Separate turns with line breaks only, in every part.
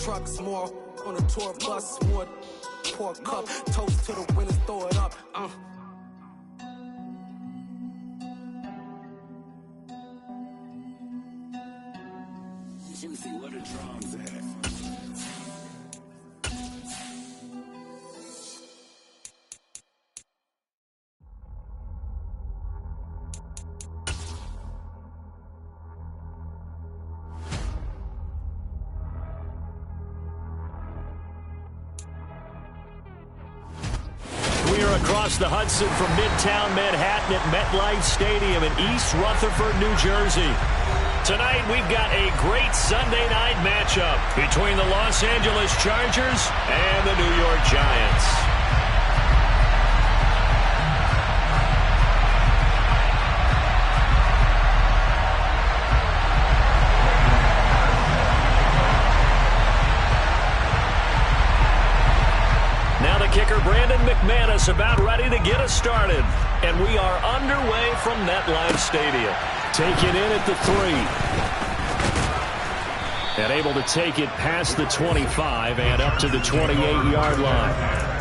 trucks, more on a tour bus, more pork cup, toast to the winners, throw it up.
Let me see what the drums at.
Across the Hudson from Midtown Manhattan at MetLife Stadium in East Rutherford, New Jersey. Tonight we've got a great Sunday night matchup between the Los Angeles Chargers and the New York Giants. Kicker Brandon McManus about ready to get us started. And we are underway from MetLife Stadium. Taken in at the 3. And able to take it past the 25 and up to the 28-yard line.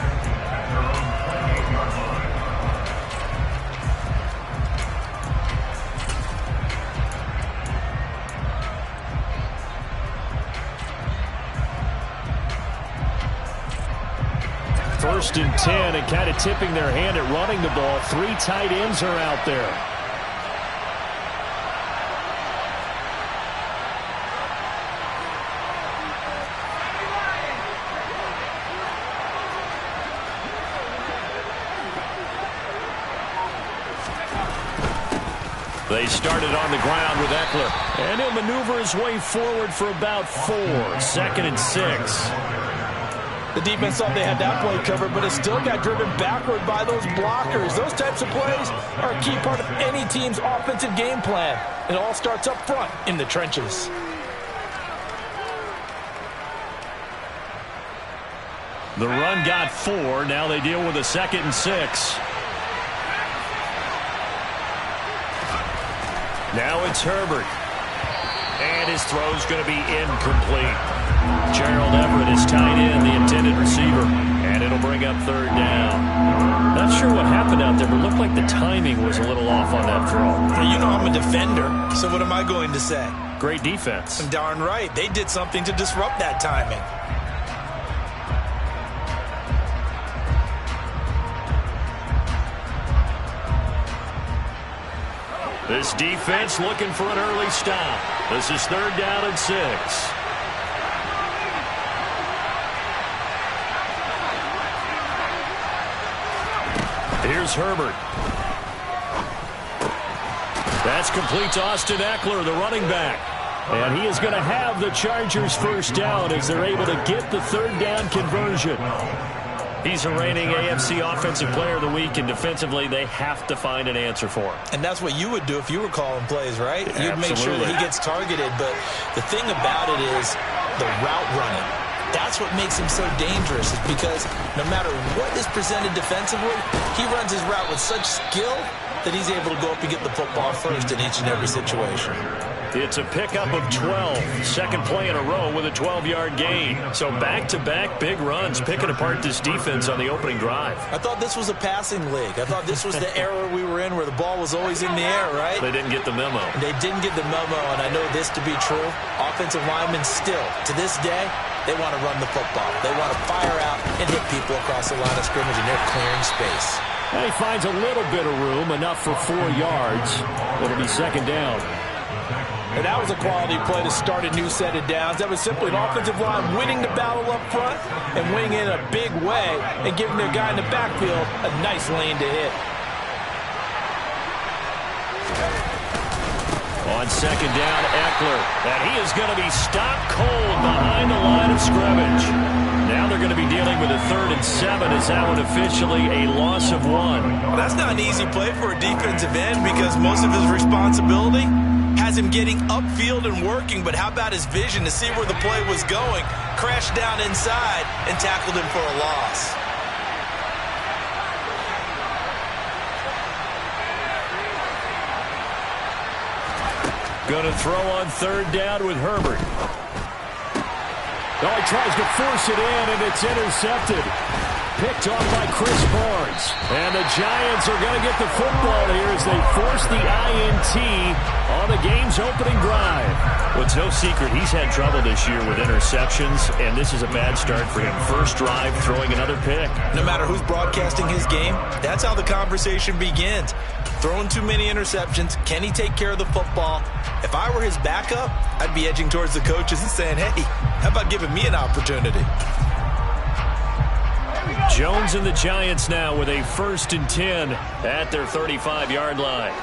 First and 10, and kind of tipping their hand at running the ball. 3 tight ends are out there. They started on the ground with Eckler. And he'll maneuver his way forward for about 4. 2nd and 6.
The defense thought they had that play covered, but it still got driven backward by those blockers. Those types of plays are a key part of any team's offensive game plan. It all starts up front in the trenches.
The run got 4. Now they deal with a 2nd and 6. Now it's Herbert. And his throw's going to be incomplete. Gerald Everett is tied in, the intended receiver. And it'll bring up 3rd down. Not sure what happened out there, but it looked like the timing was a little off on that throw.
You know I'm a defender, so what am I going to say?
Great defense.
I'm darn right. They did something to disrupt that timing.
This defense looking for an early stop. This is 3rd down and 6. Here's Herbert. That's complete to Austin Eckler, the running back. And he is going to have the Chargers' first down as they're able to get the 3rd down conversion. He's a reigning AFC Offensive Player of the Week, and defensively, they have to find an answer for him.
And that's what you would do if you were calling plays, right?
Absolutely.
You'd make sure that he gets targeted, but the thing about it is the route running. That's what makes him so dangerous, is because no matter what is presented defensively, he runs his route with such skill that he's able to go up and get the football first in each and every situation.
It's a pickup of 12. 2nd play in a row with a 12-yard gain. So back-to-back big runs, picking apart this defense on the opening drive.
I thought this was a passing league. I thought this was the era we were in where the ball was always in the air, right?
They didn't get the memo.
They didn't get the memo, and I know this to be true. Offensive linemen still, to this day, they want to run the football. They want to fire out and hit people across the line of scrimmage, and they're clearing space.
And he finds a little bit of room, enough for 4 yards. It'll be 2nd down.
And that was a quality play to start a new set of downs. That was simply an offensive line winning the battle up front and winning in a big way and giving their guy in the backfield a nice lane to hit.
On 2nd down, Eckler. And he is going to be stopped cold behind the line of scrimmage. Now they're going to be dealing with a 3rd and 7 as that one officially a loss of 1.
Well, that's not an easy play for a defensive end because most of his responsibility has him getting upfield and working, but how about his vision to see where the play was going, crashed down inside, and tackled him for a loss. Going to throw on 3rd down with Herbert.
Oh, he tries to force it in, and it's intercepted. Picked off by Chris Barnes. And the Giants are going to get the football here as they force the INT on the game's opening drive. Well, it's no secret he's had trouble this year with interceptions, and this is a bad start for him. First drive, throwing another pick.
No matter who's broadcasting his game, that's how the conversation begins. Throwing too many interceptions. Can he take care of the football? If I were his backup, I'd be edging towards the coaches and saying, hey, how about giving me an opportunity?
Jones and the Giants now with a 1st and 10 at their 35-yard line.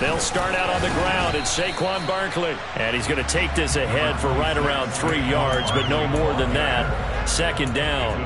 They'll start out on the ground. It's Saquon Barkley. And he's going to take this ahead for right around 3 yards, but no more than that. 2nd down.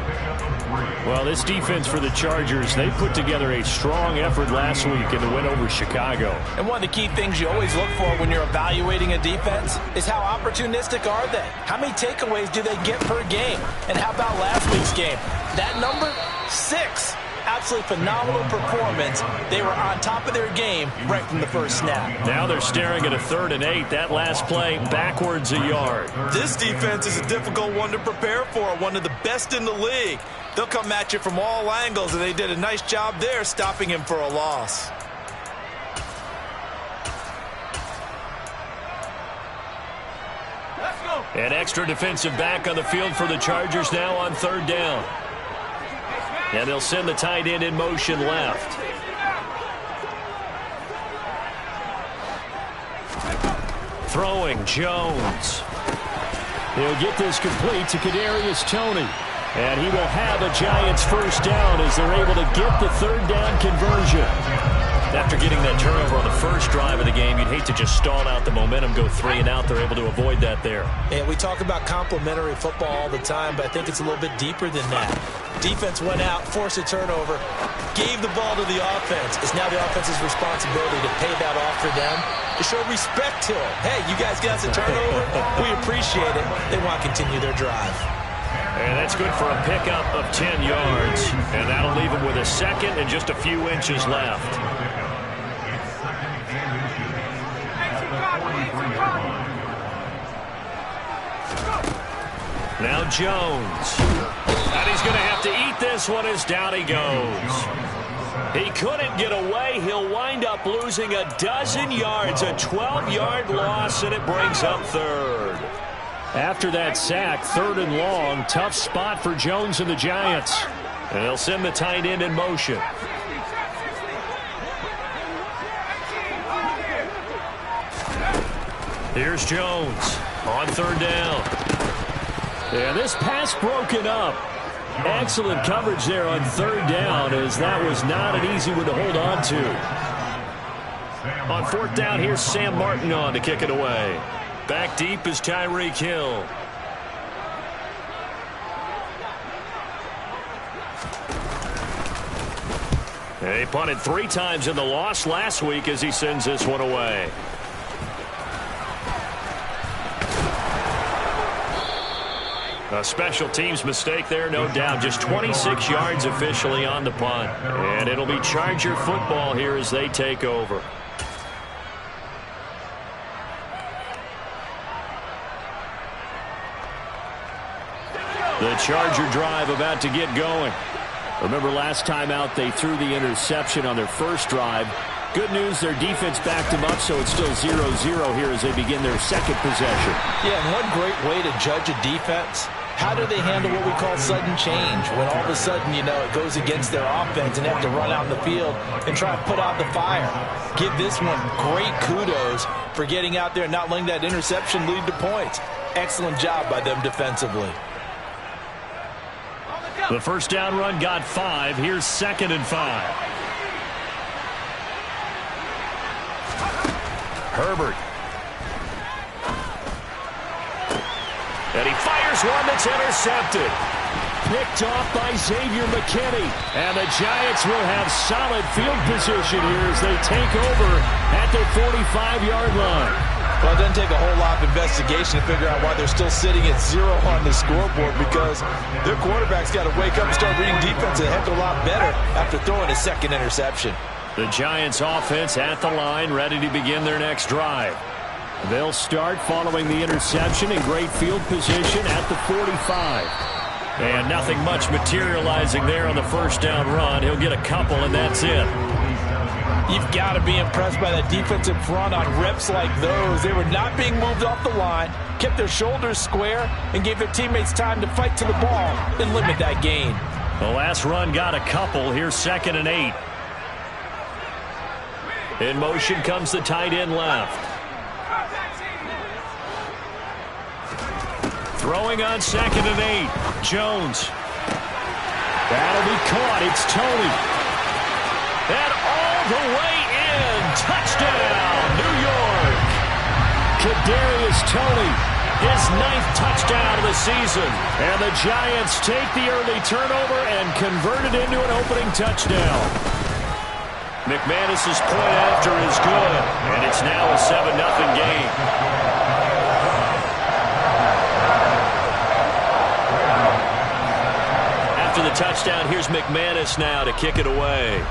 Well, this defense for the Chargers, they put together a strong effort last week in the win over Chicago.
And one of the key things you always look for when you're evaluating a defense is how opportunistic are they? How many takeaways do they get per game? And how about last week's game? That number? 6. Absolutely phenomenal performance. They were on top of their game right from the first snap.
Now they're staring at a 3rd and 8. That last play, backwards a yard.
This defense is a difficult one to prepare for, one of the best in the league. They'll come at you from all angles, and they did a nice job there stopping him for a loss.
An extra defensive back on the field for the Chargers now on 3rd down. And they'll send the tight end in motion left. Throwing, Jones. He'll get this complete to Kadarius Toney. And he will have a Giants 1st down as they're able to get the 3rd down conversion. After getting that turnover on the first drive of the game, you'd hate to just stall out the momentum, go 3 and out. They're able to avoid that there.
And we talk about complementary football all the time, but I think it's a little bit deeper than that. Defense went out, forced a turnover, gave the ball to the offense. It's now the offense's responsibility to pay that off for them, to show respect to it. Hey, you guys got us a turnover. We appreciate it. They want to continue their drive.
And that's good for a pickup of 10 yards. And that'll leave him with a 2nd and just a few inches left. Now Jones. And he's going to have to eat this one as down he goes. He couldn't get away. He'll wind up losing a dozen yards, a 12-yard loss, and it brings up 3rd. After that sack, 3rd and long, tough spot for Jones and the Giants. And they'll send the tight end in motion. Here's Jones on 3rd down. And this pass broken up. Excellent coverage there on 3rd down, as that was not an easy one to hold on to. On 4th down, here's Sam Martin on to kick it away. Back deep is Tyreek Hill. He punted 3 times in the loss last week as he sends this one away. A special teams mistake there, no doubt. Just 26 yards officially on the punt. And it'll be Charger football here as they take over. The Charger drive about to get going. Remember last time out they threw the interception on their first drive. Good news, their defense backed them up, so it's still 0-0 here as they begin their 2nd possession.
Yeah, and one great way to judge a defense, how do they handle what we call sudden change? When all of a sudden, you know, it goes against their offense and they have to run out in the field and try to put out the fire. Give this one great kudos for getting out there and not letting that interception lead to points. Excellent job by them defensively.
The 1st down run got 5. Here's 2nd and 5. Herbert. And he fires one that's intercepted. Picked off by Xavier McKinney. And the Giants will have solid field position here as they take over at their 45-yard line.
Well, it doesn't take a whole lot of investigation to figure out why they're still sitting at 0 on the scoreboard, because their quarterback's got to wake up and start reading defense a heck of a lot better after throwing a 2nd interception.
The Giants offense at the line, ready to begin their next drive. They'll start following the interception in great field position at the 45. And nothing much materializing there on the first down run. He'll get a couple, and that's it.
You've got to be impressed by that defensive front on reps like those. They were not being moved off the line, kept their shoulders square, and gave their teammates time to fight to the ball and limit that gain.
The last run got a couple. Here's 2nd and 8. In motion comes the tight end left. Throwing on 2nd and 8. Jones. That'll be caught. It's Tony. And all the way in. Touchdown, New York. Kadarius Toney, his 9th touchdown of the season. And the Giants take the early turnover and convert it into an opening touchdown. McManus's point after is good, and it's now a 7-0 game. After the touchdown, here's McManus now to kick it away.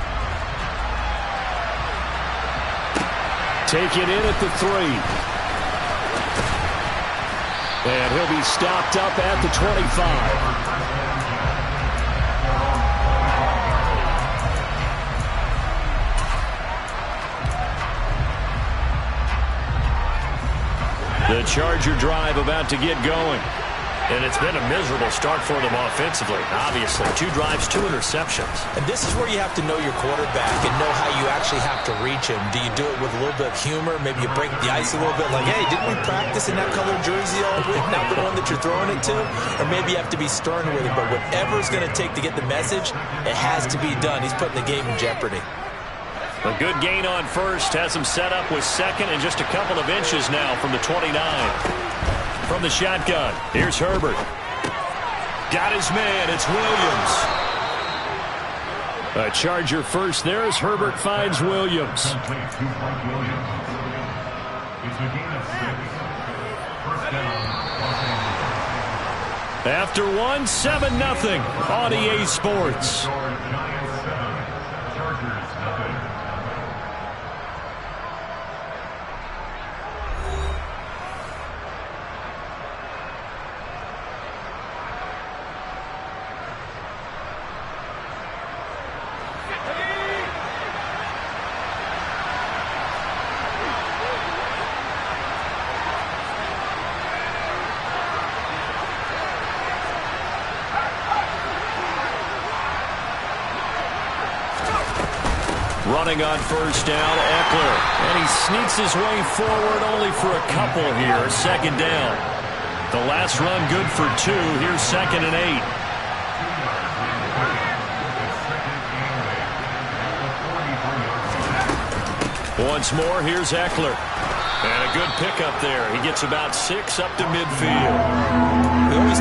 Take it in at the 3. And he'll be stopped up at the 25. The Charger drive about to get going. And it's been a miserable start for them offensively, obviously. 2 drives, 2 interceptions.
And this is where you have to know your quarterback and know how you actually have to reach him. Do you do it with a little bit of humor? Maybe you break the ice a little bit like, hey, didn't we practice in that colored jersey all week? Not the one that you're throwing it to? Or maybe you have to be stern with him. But whatever it's going to take to get the message, it has to be done. He's putting the game in jeopardy.
A good gain on first has him set up with 2nd and just a couple of inches now from the 29. From the shotgun, here's Herbert. Got his man, it's Williams. A Charger first there as Herbert finds Williams. After 1, 7-0 on EA Sports. Running on first down, Eckler. And he sneaks his way forward only for a couple here. 2nd down. The last run good for 2. Here's 2nd and 8. Once more, here's Eckler. And a good pickup there. He gets about 6 up to midfield.
We always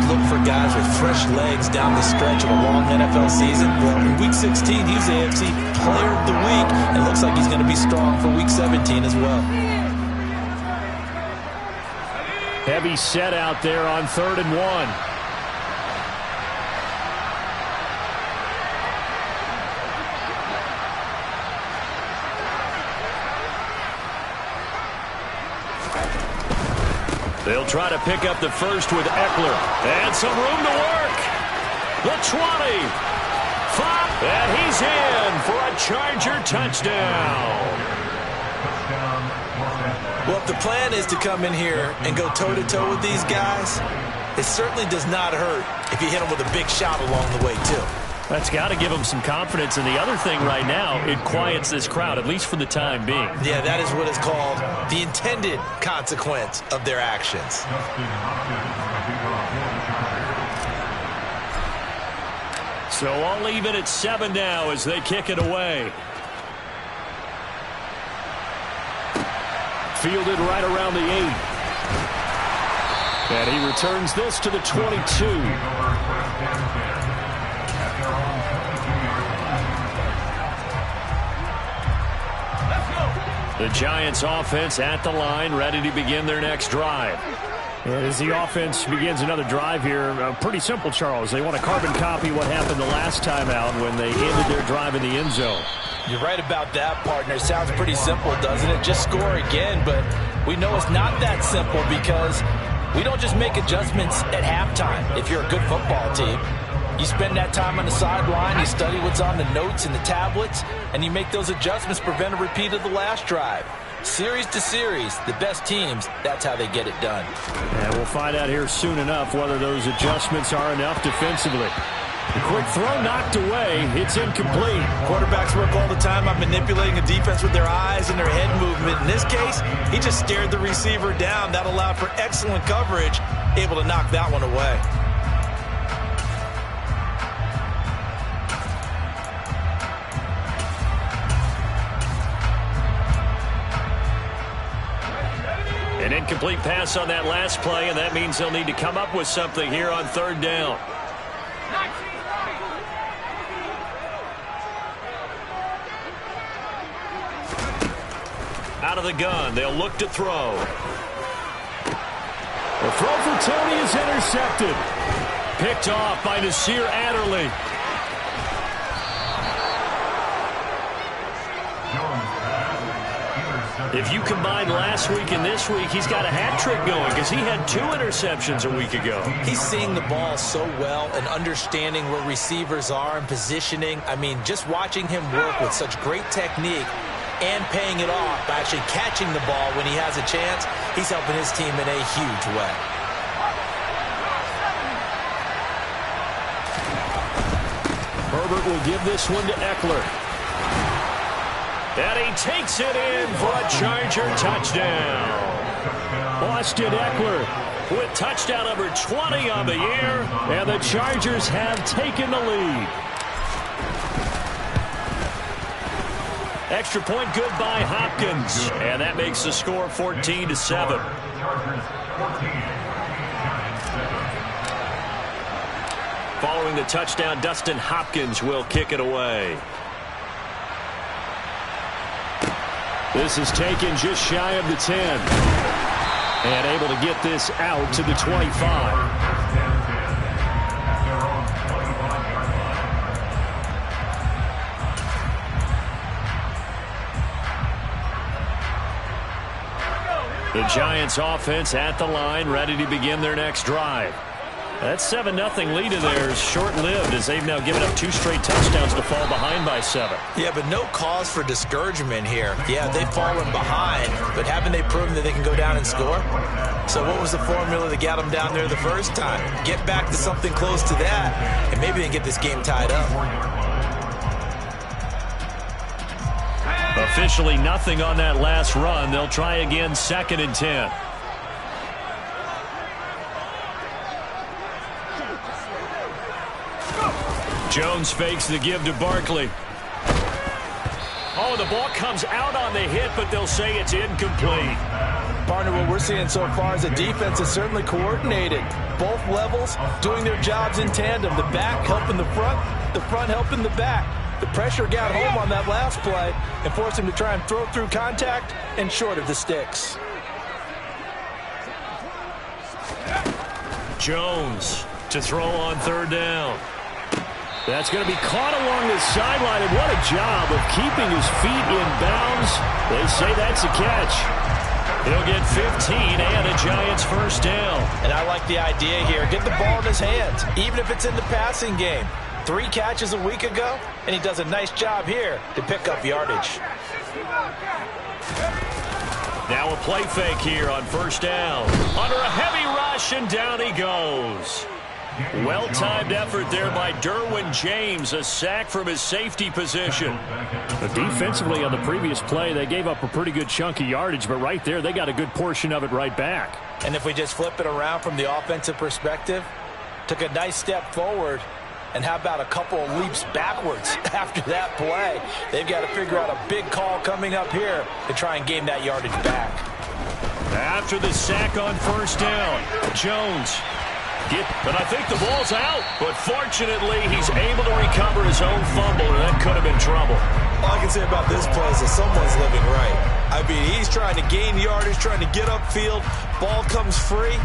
look for guys with fresh legs down the stretch of a long NFL season. Well, in Week 16, he's AFC Player of the Week. And looks like he's going to be strong for Week 17 as well.
Heavy set out there on 3rd and 1. They'll try to pick up the first with Eckler. And some room to work. The 20. 5. And he's in for a Charger touchdown.
Well, if the plan is to come in here and go toe-to-toe with these guys, it certainly does not hurt if you hit them with a big shot along the way, too.
That's got to give them some confidence. And the other thing right now, it quiets this crowd, at least for the time being.
Yeah, that is what is called the intended consequence of their actions.
So I'll leave it at 7 now as they kick it away. Fielded right around the 8. And he returns this to the 22. The Giants offense at the line, ready to begin their next drive. As the offense begins another drive here, pretty simple, Charles. They want to carbon copy what happened the last time out when they ended their drive in the end zone.
You're right about that, partner. Sounds pretty simple, doesn't it? Just score again, but we know it's not that simple because we don't just make adjustments at halftime if you're a good football team. You spend that time on the sideline, you study what's on the notes and the tablets, and you make those adjustments to prevent a repeat of the last drive. Series to series, the best teams, that's how they get it done.
And we'll find out here soon enough whether those adjustments are enough defensively. The quick throw knocked away. It's incomplete.
Quarterbacks work all the time on manipulating a defense with their eyes and their head movement. In this case, he just stared the receiver down. That allowed for excellent coverage, able to knock that one away.
An incomplete pass on that last play, and that means they'll need to come up with something here on third down. Out of the gun, they'll look to throw. The throw for Tony is intercepted. Picked off by Nasir Adderley. If you combine last week and this week, he's got a hat trick going because he had 2 interceptions a week ago.
He's seeing the ball so well and understanding where receivers are and positioning. I mean, just watching him work with such great technique and paying it off by actually catching the ball when he has a chance, he's helping his team in a huge way.
Herbert will give this one to Eckler. And he takes it in for a Charger touchdown. Austin Eckler with touchdown number 20 on the year, and the Chargers have taken the lead. Extra point good by Hopkins, and that makes the score 14-7. Following the touchdown, Dustin Hopkins will kick it away. This is taken just shy of the 10. And able to get this out to the 25. The Giants offense at the line, ready to begin their next drive. That 7-0 lead of theirs short-lived as they've now given up 2 straight touchdowns to fall behind by 7.
Yeah, but no cause for discouragement here. Yeah, they've fallen behind, but haven't they proven that they can go down and score? So what was the formula that got them down there the first time? Get back to something close to that, and maybe they can get this game tied up.
Officially nothing on that last run. They'll try again 2nd and 10. Jones fakes the give to Barkley. Oh, the ball comes out on the hit, but they'll say it's incomplete.
Partner, what we're seeing so far is a defense that's certainly coordinated. Both levels doing their jobs in tandem. The back helping the front helping the back. The pressure got home on that last play and forced him to try and throw through contact and short of the sticks.
Jones to throw on 3rd down. That's going to be caught along the sideline, and what a job of keeping his feet in bounds. They say that's a catch. He'll get 15 and a Giants first down.
And I like the idea here. Get the ball in his hands, even if it's in the passing game. 3 catches a week ago, and he does a nice job here to pick up yardage.
Now a play fake here on 1st down. Under a heavy rush, and down he goes. Well-timed effort there by Derwin James, a sack from his safety position. But defensively on the previous play, they gave up a pretty good chunk of yardage, but right there, they got a good portion of it right back.
And if we just flip it around from the offensive perspective, took a nice step forward, and how about a couple of leaps backwards after that play? They've got to figure out a big call coming up here to try and gain that yardage back.
After the sack on 1st down, Jones. But I think the ball's out. But fortunately, he's able to recover his own fumble, and that could have been trouble.
All I can say about this play is that someone's living right. I mean, he's trying to gain yardage, trying to get upfield. Ball comes free.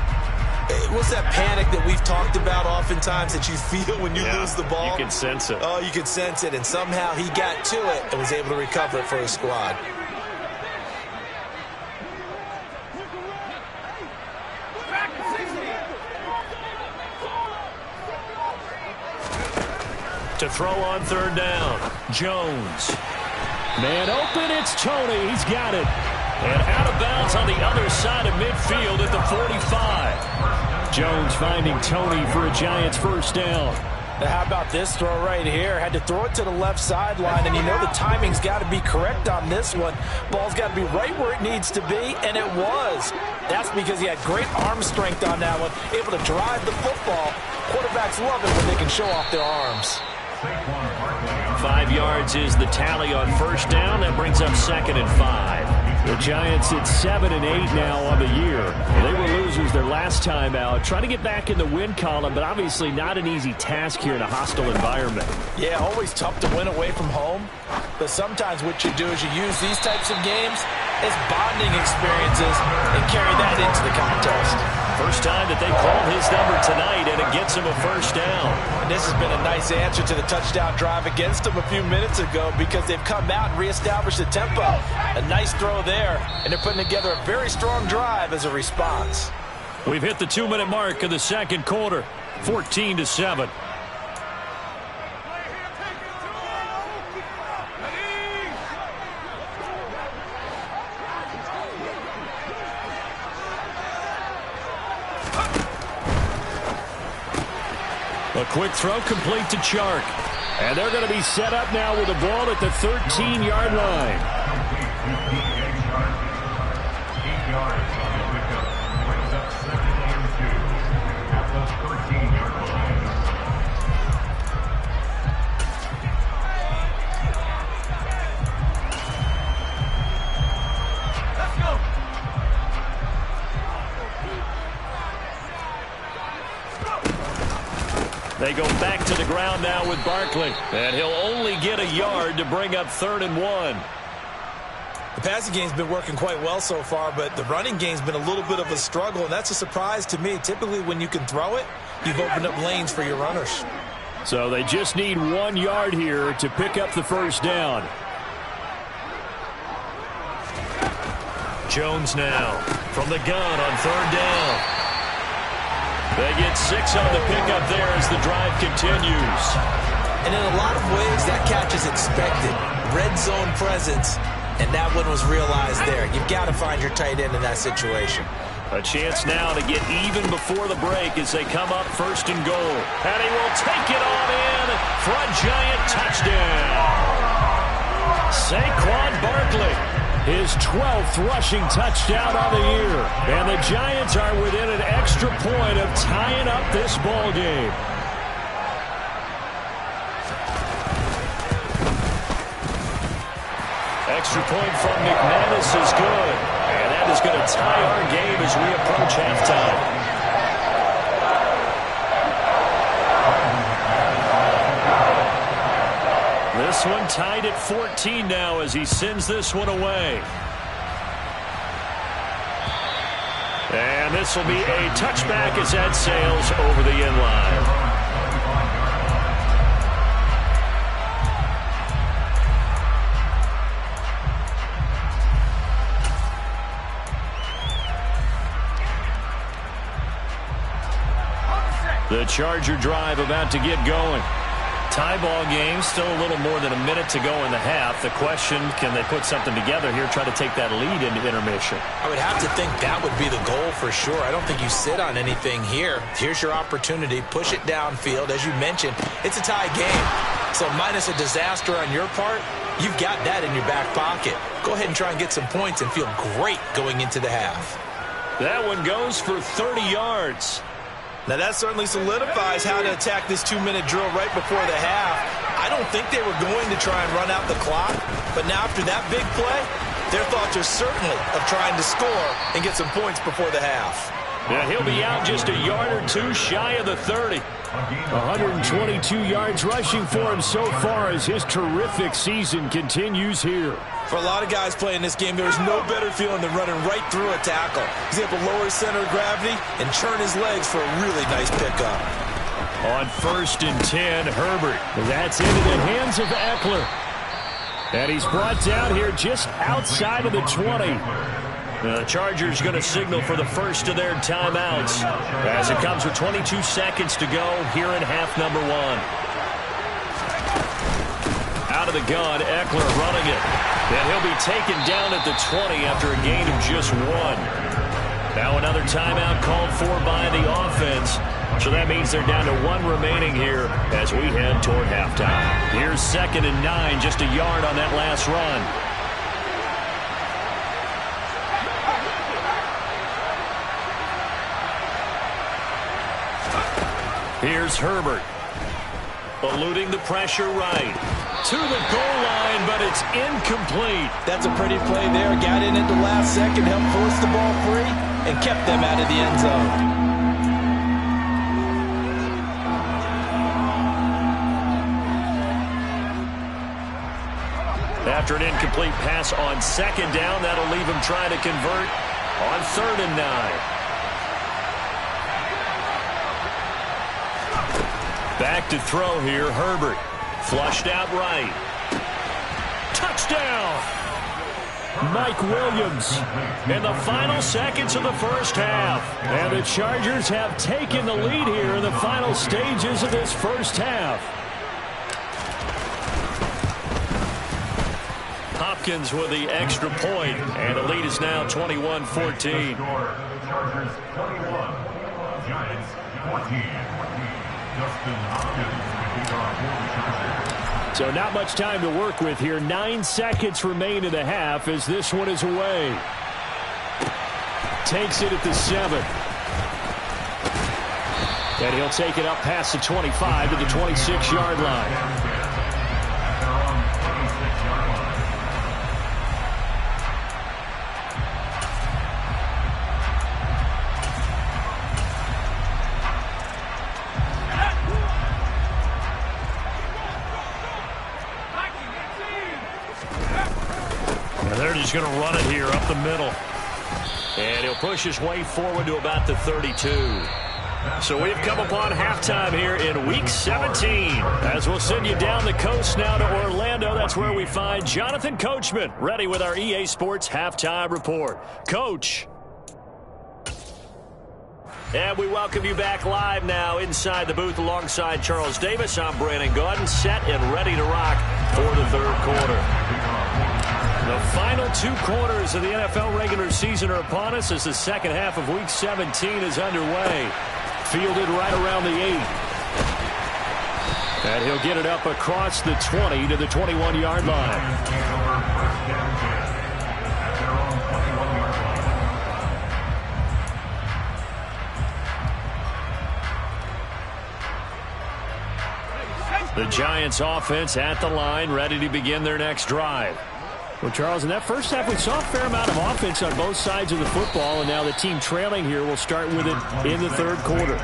What's that panic that we've talked about oftentimes that you feel when you lose the ball?
You can sense it.
Oh, you can sense it, and somehow he got to it and was able to recover it for his squad.
To throw on third down, Jones. Man open, it's Tony. He's got it. And out of bounds on the other side of midfield at the 45. Jones finding Tony for a Giants first down.
Now how about this throw right here? Had to throw it to the left sideline, and you know the timing's got to be correct on this one. Ball's got to be right where it needs to be, and it was. That's because he had great arm strength on that one, able to drive the football. Quarterbacks love it when they can show off their arms.
5 yards is the tally on first down. That brings up 2nd and 5. The Giants at 7 and 8 now on the year. They were losers their last time out. Trying to get back in the win column, but obviously not an easy task here in a hostile environment.
Yeah, always tough to win away from home. But sometimes what you do is you use these types of games as bonding experiences and carry that into the contest.
First time that they called his number tonight, and it gets him a first down.
And this has been a nice answer to the touchdown drive against them a few minutes ago because they've come out and reestablished the tempo. A nice throw there, and they're putting together a very strong drive as a response.
We've hit the 2-minute mark of the second quarter, 14-7. A quick throw complete to Chark. And they're going to be set up now with the ball at the 13-yard line. They go back to the ground now with Barkley. And he'll only get a yard to bring up 3rd and 1.
The passing game's been working quite well so far, but the running game's been a little bit of a struggle, and that's a surprise to me. Typically, when you can throw it, you've opened up lanes for your runners.
So they just need 1 yard here to pick up the first down. Jones now from the gun on 3rd down. They get 6 on the pickup there as the drive continues.
And in a lot of ways, that catch is expected. Red zone presence, and that one was realized there. You've got to find your tight end in that situation.
A chance now to get even before the break as they come up 1st and goal. And he will take it on in for a Giant touchdown. Saquon Barkley, his 12th rushing touchdown on the year. And the Giants are within an extra point of tying up this ball game. Extra point from McManus is good. And that is going to tie our game as we approach halftime. This one tied at 14 now as he sends this one away. And this will be a touchback as that sails over the end line. The Charger drive about to get going. Tie ball game, still a little more than a minute to go in the half. The question, can they put something together here, try to take that lead into intermission?
I would have to think that would be the goal for sure. I don't think you sit on anything here. Here's your opportunity. Push it downfield. As you mentioned, it's a tie game. So minus a disaster on your part, you've got that in your back pocket. Go ahead and try and get some points and feel great going into the half.
That one goes for 30 yards.
Now, that certainly solidifies how to attack this 2-minute drill right before the half. I don't think they were going to try and run out the clock, but now after that big play, their thoughts are certainly of trying to score and get some points before the half.
Yeah, he'll be out just a yard or two shy of the 30. 122 yards rushing for him so far as his terrific season continues here.
For a lot of guys playing this game, there's no better feeling than running right through a tackle. He's able to lower his center of gravity and churn his legs for a really nice pickup.
On 1st and 10, Herbert. That's into the hands of Eckler. And he's brought down here just outside of the 20. The Chargers going to signal for the first of their timeouts as it comes with 22 seconds to go here in half number 1. Out of the gun, Eckler running it. And he'll be taken down at the 20 after a gain of just 1. Now another timeout called for by the offense. So that means they're down to 1 remaining here as we head toward halftime. Here's 2nd and 9, just a yard on that last run. Here's Herbert. Eluding the pressure right. To the goal line, but it's incomplete.
That's a pretty play there. Got in at the last second, helped force the ball free, and kept them out of the end zone.
After an incomplete pass on 2nd down, that'll leave him trying to convert on 3rd and 9. Back to throw here, Herbert. Flushed out right. Touchdown! Mike Williams in the final seconds of the first half. And the Chargers have taken the lead here in the final stages of this first half. Hopkins with the extra point, and the lead is now 21-14.
Chargers 21, Giants 14.
So not much time to work with here. 9 seconds remain in the half as this one is away. Takes it at the 7. And he'll take it up past the 25 to the 26-yard line. They're just going to run it here up the middle. And he'll push his way forward to about the 32. So we've come upon halftime here in Week 17. As we'll send you down the coast now to Orlando. That's where we find Jonathan Coachman ready with our EA Sports Halftime Report. Coach. And we welcome you back live now inside the booth alongside Charles Davis. I'm Brandon Gaudin, set and ready to rock for the 3rd quarter. The final 2 quarters of the NFL regular season are upon us as the second half of Week 17 is underway. Fielded right around the 8. And he'll get it up across the 20 to the 21-yard line. The Giants offense at the line, ready to begin their next drive. Well, Charles, in that first half, we saw a fair amount of offense on both sides of the football, and now the team trailing here will start with it in the 3rd quarter.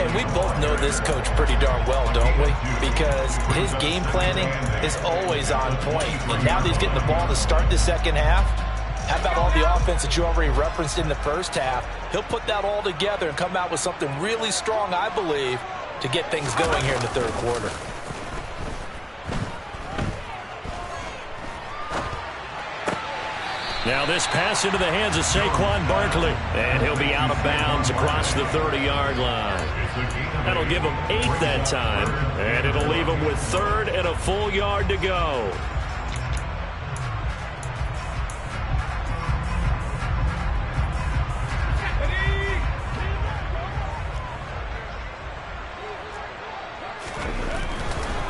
And we both know this coach pretty darn well, don't we? Because his game planning is always on point. And now that he's getting the ball to start the second half, how about all the offense that you already referenced in the first half? He'll put that all together and come out with something really strong, I believe, to get things going here in the 3rd quarter.
Now this pass into the hands of Saquon Barkley. And he'll be out of bounds across the 30-yard line. That'll give him 8 that time. And it'll leave him with 3rd and a full yard to go.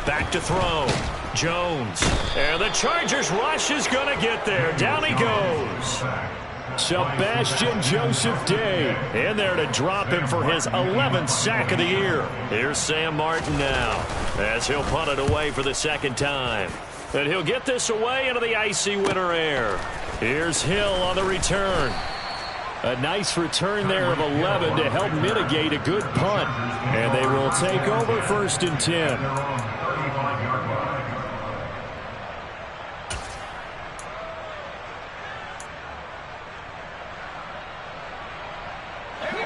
Back to throw. Jones. And the Chargers rush is going to get there. Down he goes. Sebastian Joseph Day in there to drop him for his 11th sack of the year. Here's Sam Martin now as he'll punt it away for the 2nd time. And he'll get this away into the icy winter air. Here's Hill on the return. A nice return there of 11 to help mitigate a good punt. And they will take over 1st and 10.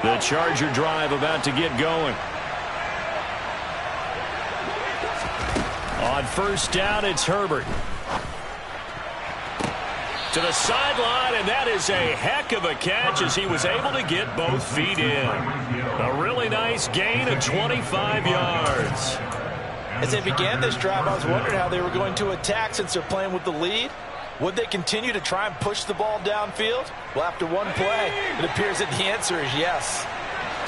The Charger drive about to get going. On 1st down, it's Herbert. To the sideline, and that is a heck of a catch as he was able to get both feet in. A really nice gain of 25 yards.
As they began this drive, I was wondering how they were going to attack since they're playing with the lead. Would they continue to try and push the ball downfield? Well, after one play, it appears that the answer is yes.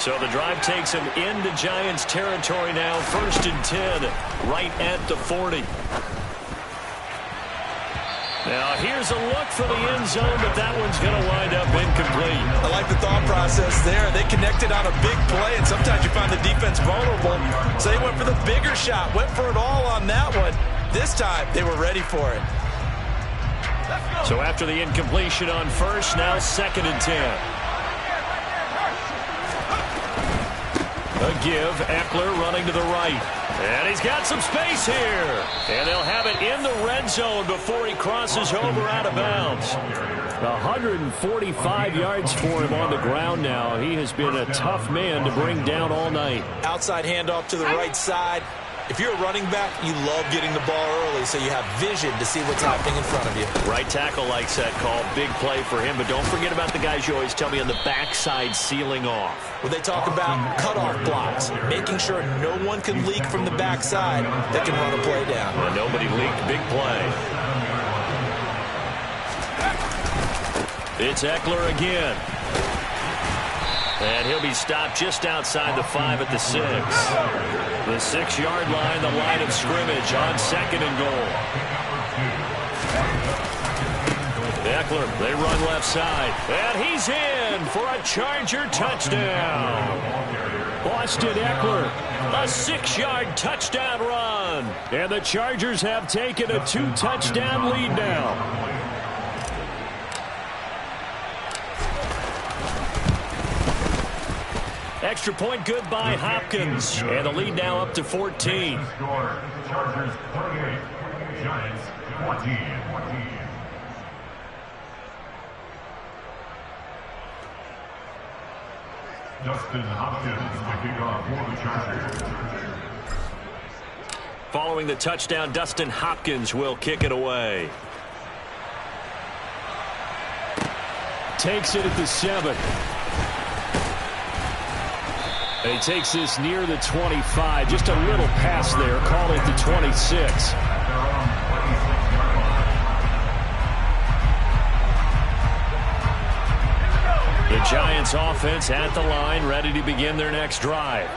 So the drive takes them into Giants territory now, 1st and 10, right at the 40. Now, here's a look for the end zone, but that one's going to wind up incomplete.
I like the thought process there. They connected on a big play, and sometimes you find the defense vulnerable. So they went for the bigger shot, went for it all on that one. This time, they were ready for it.
So after the incompletion on 1st, now 2nd and 10. A give, Eckler running to the right. And he's got some space here. And they'll have it in the red zone before he crosses over out of bounds. 145 yards for him on the ground now. He has been a tough man to bring down all night.
Outside handoff to the right side. If you're a running back, you love getting the ball early so you have vision to see what's happening in front of you.
Right tackle likes that call. Big play for him. But don't forget about the guys you always tell me on the backside sealing off.
When they talk about cutoff blocks, making sure no one can leak from the backside that can run a play down.
And nobody leaked. Big play. It's Eckler again. And he'll be stopped just outside the 5 at the 6. The 6-yard line, the line of scrimmage on 2nd and goal. Eckler, they run left side. And he's in for a Charger touchdown. Austin Eckler, a 6-yard touchdown run. And the Chargers have taken a 2-touchdown lead now. Extra point good by Hopkins. And the lead now up to 14.
Chargers 28, Giants 14. Dustin Hopkins to kick off for the Chargers.
Following the touchdown, Dustin Hopkins will kick it away. Takes it at the 7. And he takes this near the 25. Just a little pass there. Call it the 26. The Giants offense at the line, ready to begin their next drive.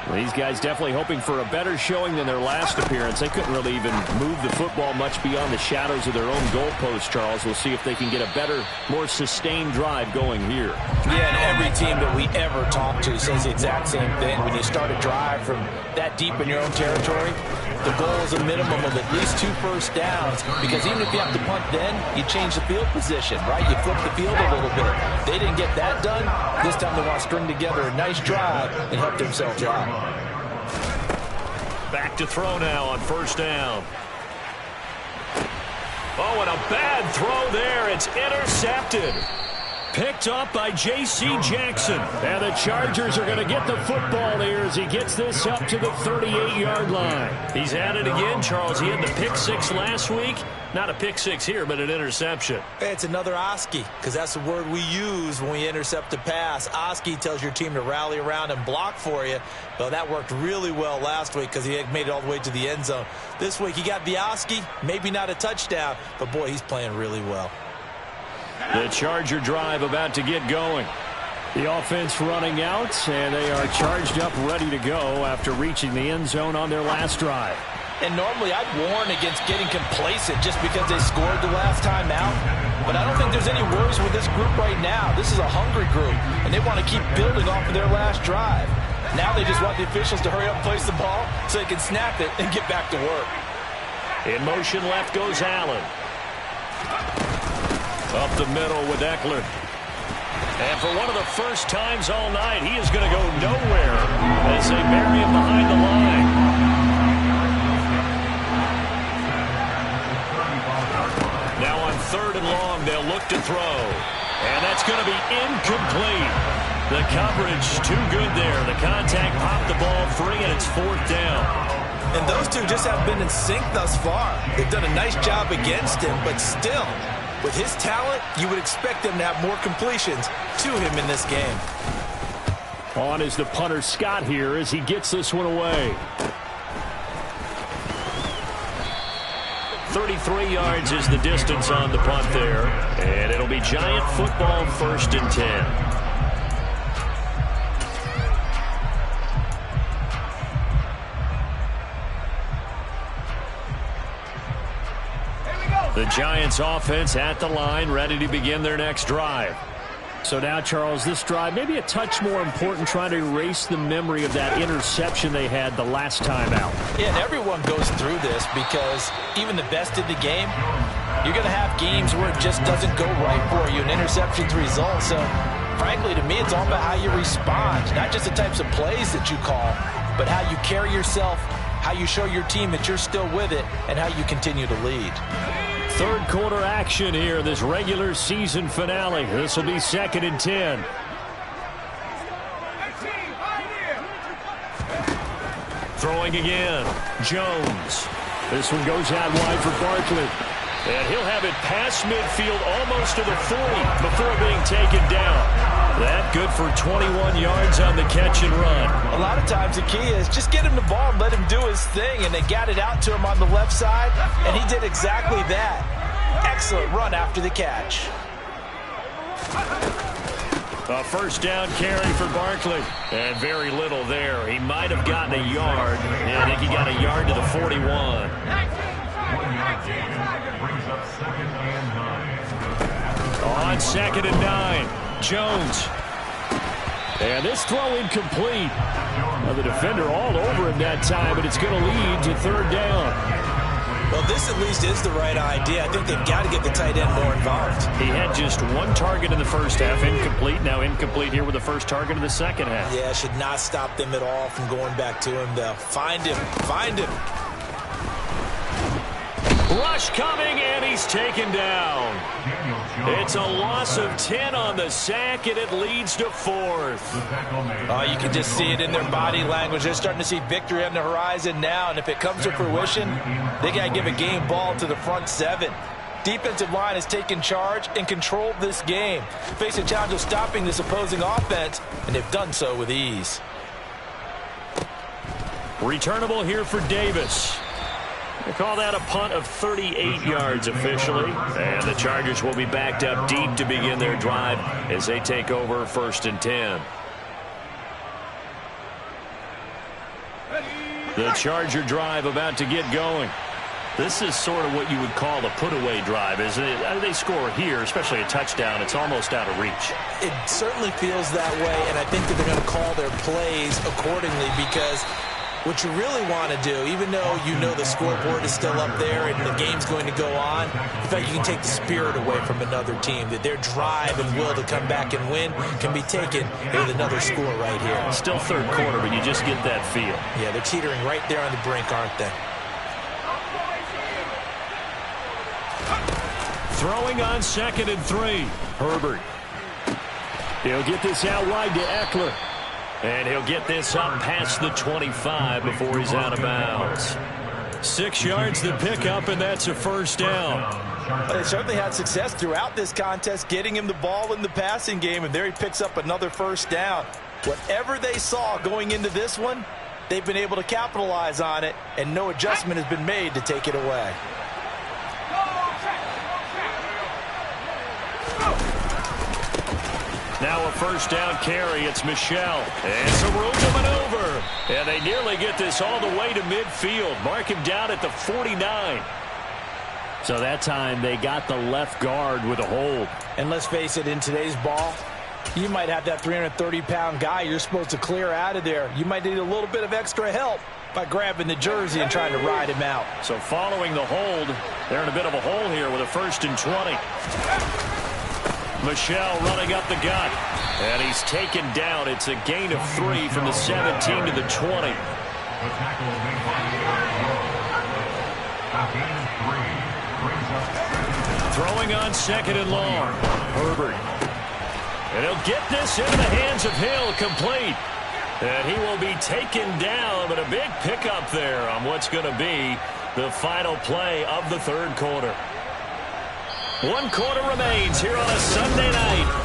Well, these guys definitely hoping for a better showing than their last appearance. They couldn't really even move the football much beyond the shadows of their own goalpost, Charles. We'll see if they can get a better, more sustained drive going here.
Yeah, and every team that we ever talk to says the exact same thing. When you start a drive from that deep in your own territory, the goal is a minimum of at least 2 first downs, because even if you have to punt then, you change the field position, right? You flip the field a little bit. They didn't get that done. This time they want to string together a nice drive and help themselves out.
Back to throw now on 1st down. Oh, and a bad throw there. It's intercepted. Picked up by J.C. Jackson. And the Chargers are going to get the football here as he gets this up to the 38-yard line. He's at it again, Charles. He had the pick 6 last week. Not a pick 6 here, but an interception.
Hey, it's another Oski, because that's the word we use when we intercept a pass. Oski tells your team to rally around and block for you. Well, that worked really well last week because he had made it all the way to the end zone. This week he got the Oski, maybe not a touchdown, but boy, he's playing really well.
The Charger drive about to get going. The offense running out, and they are charged up, ready to go after reaching the end zone on their last drive.
And normally I'd warn against getting complacent just because they scored the last time out. But I don't think there's any worries with this group right now. This is a hungry group, and they want to keep building off of their last drive. Now they just want the officials to hurry up and place the ball so they can snap it and get back to work.
In motion left goes Allen. Up the middle with Eckler. And for one of the first times all night, he is going to go nowhere as they bury him behind the line. Now on 3rd and long, they'll look to throw. And that's going to be incomplete. The coverage too good there. The contact popped the ball free, and it's 4th down.
And those two just have been in sync thus far. They've done a nice job against him, but still, with his talent, you would expect them to have more completions to him in this game.
On is the punter Scott here as he gets this one away. 33 yards is the distance on the punt there. And it'll be Giant football, 1st and 10. The Giants offense at the line, ready to begin their next drive. So now, Charles, this drive maybe a touch more important, trying to erase the memory of that interception they had the last time out.
Yeah, and everyone goes through this because even the best in the game, you're going to have games where it just doesn't go right for you, and interceptions result. So, frankly, to me, it's all about how you respond, not just the types of plays that you call, but how you carry yourself, how you show your team that you're still with it, and how you continue to lead.
3rd quarter action here, this regular season finale. This will be 2nd and 10. Throwing again, Jones. This one goes out wide for Barkley. And he'll have it past midfield almost to the 40 before being taken down. That good for 21 yards on the catch and run.
A lot of times the key is just get him the ball and let him do his thing, and they got it out to him on the left side, and he did exactly that. Excellent run after the catch.
A 1st down carry for Barkley. And very little there. He might have gotten a yard. Yeah, I think he got a yard to the 41.
1-yard gain brings up 2nd and 9.
On 2nd and 9. Jones. And this throw incomplete. Well, the defender all over him that time, but it's going to lead to 3rd down.
Well, this at least is the right idea. I think they've got to get the tight end more involved.
He had just 1 target in the first half, incomplete. Now incomplete here with the first target in the second half.
Yeah, should not stop them at all from going back to him, though. Find him. Find him.
Rush coming, and he's taken down. It's a loss of 10 on the sack, and it leads to 4th.
Oh, you can just see it in their body language. They're starting to see victory on the horizon now, and if it comes to fruition, they got to give a game ball to the front 7. Defensive line has taken charge and controlled this game. Face a challenge of stopping this opposing offense, and they've done so with ease.
Returnable here for Davis. They call that a punt of 38 yards officially. And the Chargers will be backed up deep to begin their drive as they take over 1st and 10. The Charger drive about to get going. This is sort of what you would call a put-away drive, isn't it? They score here, especially a touchdown. It's almost out of reach.
It certainly feels that way, and I think that they're going to call their plays accordingly because what you really want to do, even though you know the scoreboard is still up there and the game's going to go on, in fact, you can take the spirit away from another team, that their drive and will to come back and win can be taken with another score right here.
Still 3rd quarter, but you just get that feel.
Yeah, they're teetering right there on the brink, aren't they?
Throwing on 2nd and 3. Herbert. He'll get this out wide to Eckler. And he'll get this up past the 25 before he's out of bounds. 6 yards to pick up, and that's a 1st down.
They certainly had success throughout this contest getting him the ball in the passing game, and there he picks up another 1st down. Whatever they saw going into this one, they've been able to capitalize on it, and no adjustment has been made to take it away.
Now a 1st down carry. It's Michel. And some room to maneuver. And they nearly get this all the way to midfield. Mark him down at the 49. So that time they got the left guard with a hold.
And let's face it, in today's ball, you might have that 330-pound guy you're supposed to clear out of there. You might need a little bit of extra help by grabbing the jersey and trying to ride him out.
So following the hold, they're in a bit of a hole here with a 1st and 20. Michel running up the gut. And he's taken down. It's a gain of 3 from the 17 to the 20.
The tackle made by a gain of 3 brings up
Throwing on 2nd and long. Herbert. And he'll get this into the hands of Hill, complete. And he will be taken down, but a big pickup there on what's going to be the final play of the third quarter. 1 quarter remains here on a Sunday night.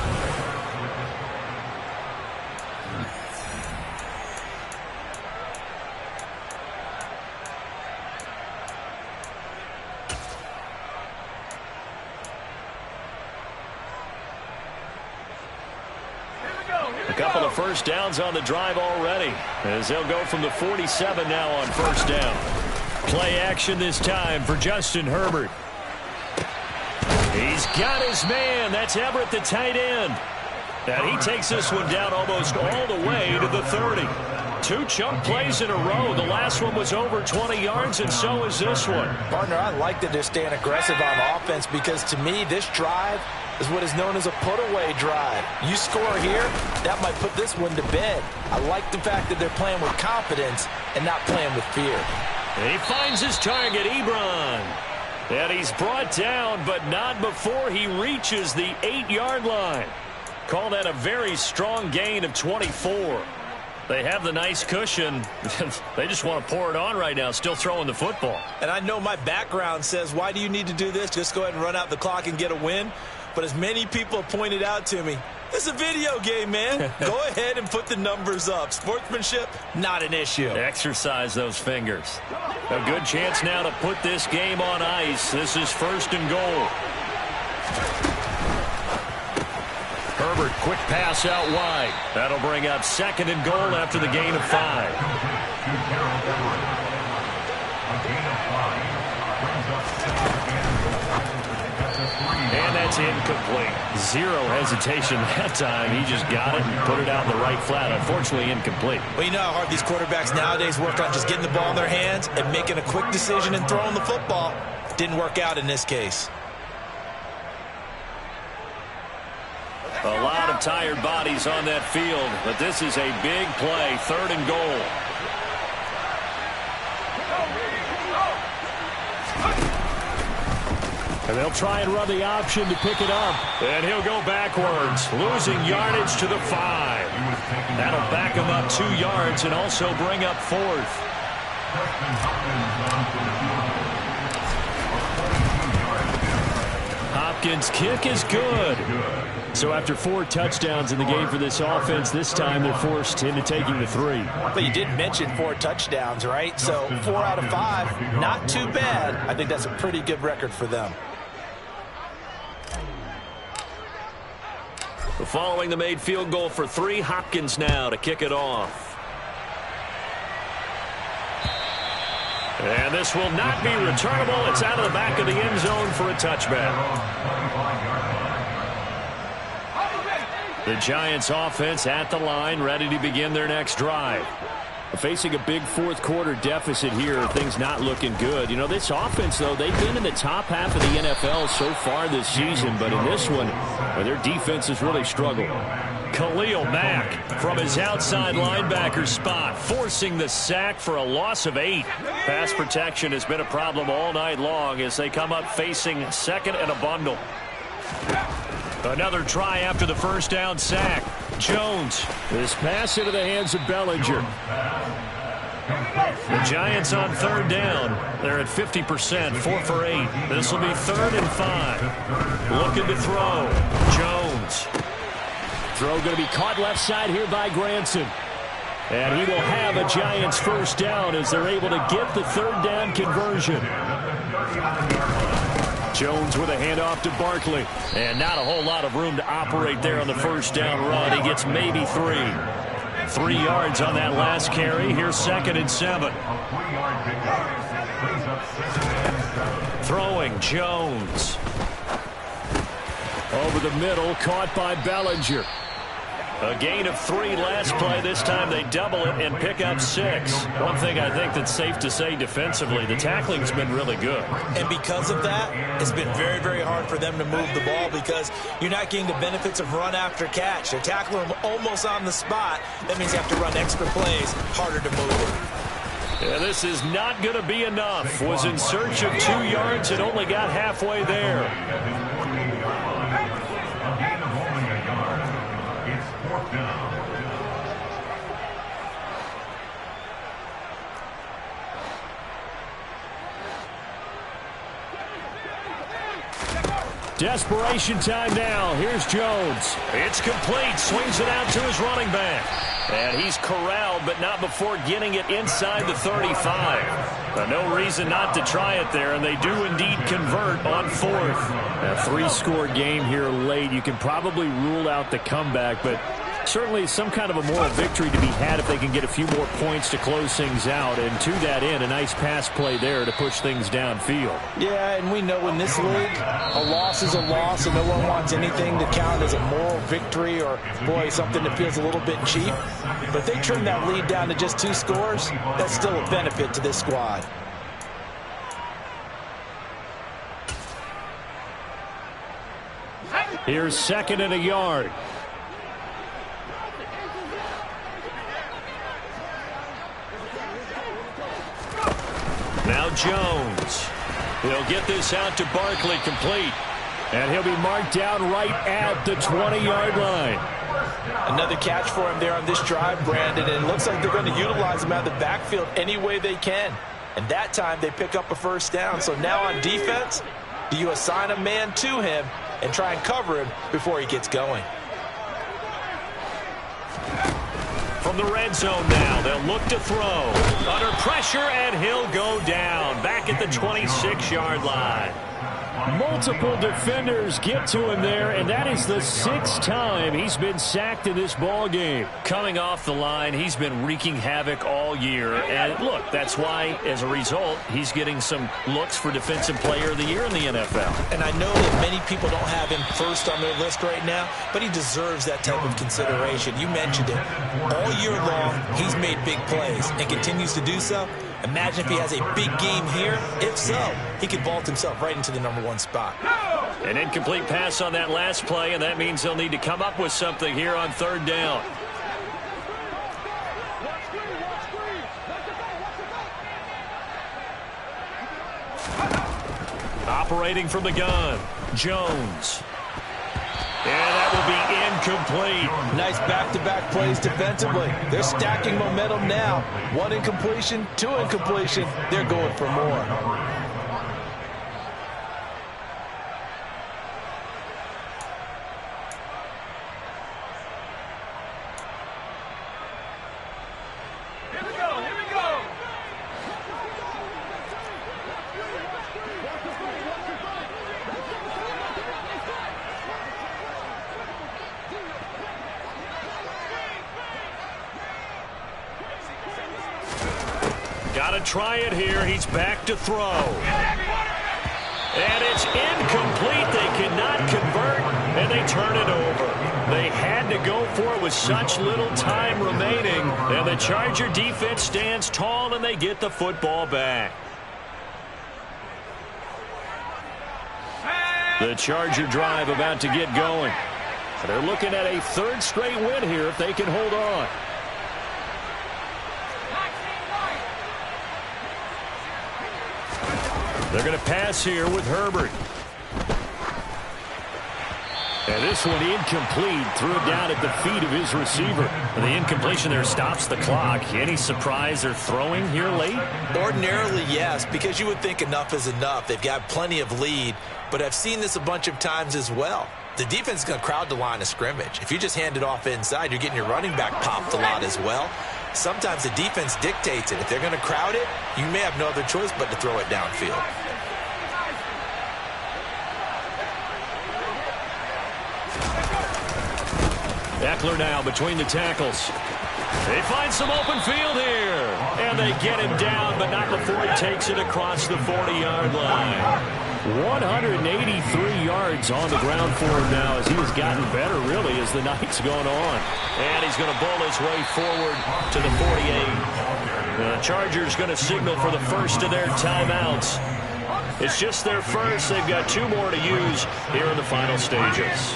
A couple of first downs on the drive already, as they'll go from the 47 now on first down. Play action this time for Justin Herbert. He's got his man. That's Everett, the tight end. And he takes this one down almost all the way to the 30. 2 chunk plays in a row. The last one was over 20 yards, and so is this one.
Partner, I like that they're staying aggressive on offense because, to me, this drive is what is known as a put-away drive. You score here, that might put this one to bed. I like the fact that they're playing with confidence and not playing with fear.
And he finds his target, Ebron. And he's brought down, but not before he reaches the 8-yard line. Call that a very strong gain of 24. They have the nice cushion. They just want to pour it on right now, still throwing the football.
And I know my background says, why do you need to do this? Just go ahead and run out the clock and get a win. But as many people have pointed out to me, this is a video game, man. Go ahead and put the numbers up. Sportsmanship, not an issue.
Exercise those fingers. A good chance now to put this game on ice. This is 1st and goal. Herbert, quick pass out wide. That'll bring up 2nd and goal after the gain of 5. And that's incomplete. Zero hesitation that time. He just got it and put it out in the right flat. Unfortunately, incomplete.
Well, you know how hard these quarterbacks nowadays work on just getting the ball in their hands and making a quick decision and throwing the football. Didn't work out in this case.
A lot of tired bodies on that field, but this is a big play. 3rd and goal. And they'll try and run the option to pick it up. And he'll go backwards, losing yardage to the 5. That'll back him up 2 yards and also bring up 4th. Hopkins' kick is good. So after 4 touchdowns in the game for this offense, this time they're forced into taking the 3.
But you did mention 4 touchdowns, right? So 4 out of 5, not too bad. I think that's a pretty good record for them.
Following the made field goal for 3, Hopkins now to kick it off. And this will not be returnable. It's out of the back of the end zone for a touchback. The Giants offense at the line, ready to begin their next drive. Facing a big 4th quarter deficit here, things not looking good. You know, this offense, though, they've been in the top half of the NFL so far this season, but in this one, their defense has really struggled. Khalil Mack from his outside linebacker spot, forcing the sack for a loss of 8. Pass protection has been a problem all night long as they come up facing 2nd and a bundle. Another try after the first down sack. Jones. This pass into the hands of Bellinger. The Giants on 3rd down. They're at 50%, 4 for 8. This will be 3rd and 5. Looking to throw. Jones. Throw going to be caught left side here by Granson. And he will have a Giants first down as they're able to get the 3rd down conversion. Jones with a handoff to Barkley. And not a whole lot of room to operate there on the first down run. He gets maybe 3. 3 yards on that last carry. Here's 2nd and 7. Throwing Jones. Over the middle, caught by Bellinger. A gain of 3 last play. This time they double it and pick up 6. One thing I think that's safe to say defensively, the tackling's been really good.
And because of that, it's been very, very hard for them to move the ball because you're not getting the benefits of run after catch. They're tackling them almost on the spot. That means you have to run extra plays, harder to move it.
Yeah, this is not going to be enough. Was in search of 2 yards and only got halfway there. Desperation time now. Here's Jones. It's complete. Swings it out to his running back. And he's corralled, but not before getting it inside the 35. No reason not to try it there, and they do indeed convert on 4th. A 3-score game here late. You can probably rule out the comeback, but certainly some kind of a moral victory to be had if they can get a few more points to close things out. And to that end, a nice pass play there to push things downfield.
Yeah, and we know in this league, a loss is a loss, and no one wants anything to count as a moral victory or, boy, something that feels a little bit cheap. But if they trim that lead down to just 2 scores, that's still a benefit to this squad.
Here's 2nd and a yard. Now Jones. He'll get this out to Barkley, complete. And he'll be marked down right at the 20-yard line.
Another catch for him there on this drive, Brandon, and it looks like they're going to utilize him out of the backfield any way they can. And that time they pick up a 1st down. So now on defense, do you assign a man to him and try and cover him before he gets going?
From the red zone now, they'll look to throw. Under pressure, and he'll go down. Back at the 26-yard line. Multiple defenders get to him there, and that is the 6th time he's been sacked in this ball game. Coming off the line, he's been wreaking havoc all year. And look, that's why, as a result, he's getting some looks for Defensive Player of the Year in the NFL.
And I know that many people don't have him first on their list right now, but he deserves that type of consideration. You mentioned it. All year long, he's made big plays and continues to do so. Imagine if he has a big game here. If so, he could vault himself right into the #1 spot.
An incomplete pass on that last play, and that means they'll need to come up with something here on 3rd down. Operating from the gun, Jones. And that will be incomplete.
Nice back-to-back plays defensively. They're stacking momentum now. 1 incompletion, 2 incompletion. They're going for more.
Got to try it here. He's back to throw. And it's incomplete. They cannot convert, and they turn it over. They had to go for it with such little time remaining. And the Charger defense stands tall, and they get the football back. The Charger drive about to get going. They're looking at a 3rd straight win here if they can hold on. They're going to pass here with Herbert. And this one incomplete. Threw it down at the feet of his receiver. And the incompletion there stops the clock. Any surprise they're throwing here late?
Ordinarily, yes, because you would think enough is enough. They've got plenty of lead, but I've seen this a bunch of times as well. The defense is going to crowd the line of scrimmage. If you just hand it off inside, you're getting your running back popped a lot as well. Sometimes the defense dictates it. If they're going to crowd it, you may have no other choice but to throw it downfield.
Eckler now between the tackles. They find some open field here. And they get him down, but not before he takes it across the 40-yard line. 183 yards on the ground for him now as he has gotten better, really, as the night's gone on. And he's going to bowl his way forward to the 48. The Chargers going to signal for the first of their timeouts. It's just their first. They've got 2 more to use here in the final stages.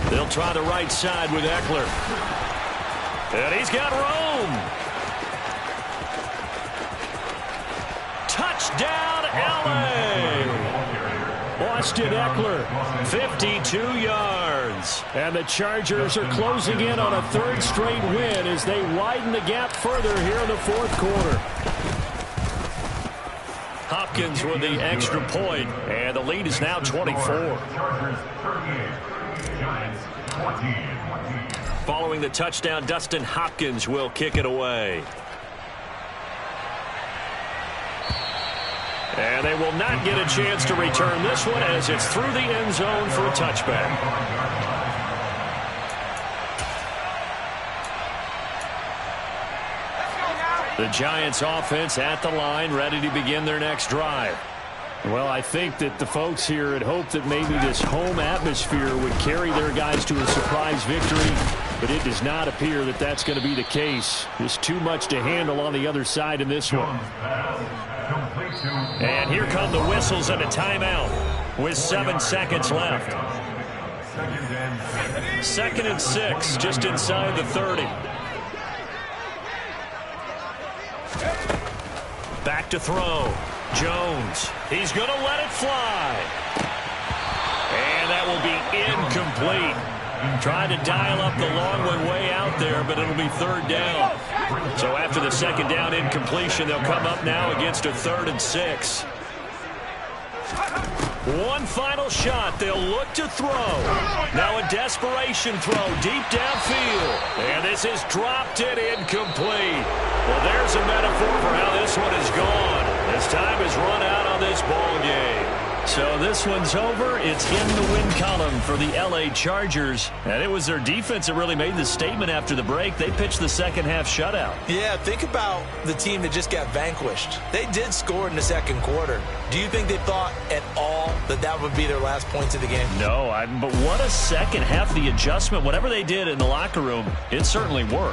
They'll try the right side with Eckler. And he's got room. Touchdown, L.A. Austin Eckler, 52 yards. And the Chargers are closing in on a 3rd straight win as they widen the gap further here in the 4th quarter. Hopkins with the extra point, and the lead is now 24. Following the touchdown, Dustin Hopkins will kick it away. And they will not get a chance to return this one as it's through the end zone for a touchback. The Giants offense at the line, ready to begin their next drive. Well, I think that the folks here had hoped that maybe this home atmosphere would carry their guys to a surprise victory, but it does not appear that that's going to be the case. There's too much to handle on the other side in this one. And here come the whistles and a timeout with 7 seconds left. 2nd and 6, just inside the 30. Back to throw. Jones. He's going to let it fly. And that will be incomplete. Trying to dial up the long one way out there, but it'll be 3rd down. So after the 2nd down incompletion, they'll come up now against a 3rd and 6. One final shot. They'll look to throw. Now a desperation throw deep downfield. And this is dropped and incomplete. Well, there's a metaphor for how this one is gone. As time has run out on this ball game. So this one's over. It's in the win column for the L.A. Chargers. And it was their defense that really made the statement after the break. They pitched the second half shutout.
Yeah, think about the team that just got vanquished. They did score in the 2nd quarter. Do you think they thought at all that that would be their last points of the game?
No, but what a second half. The adjustment, whatever they did in the locker room, it certainly worked.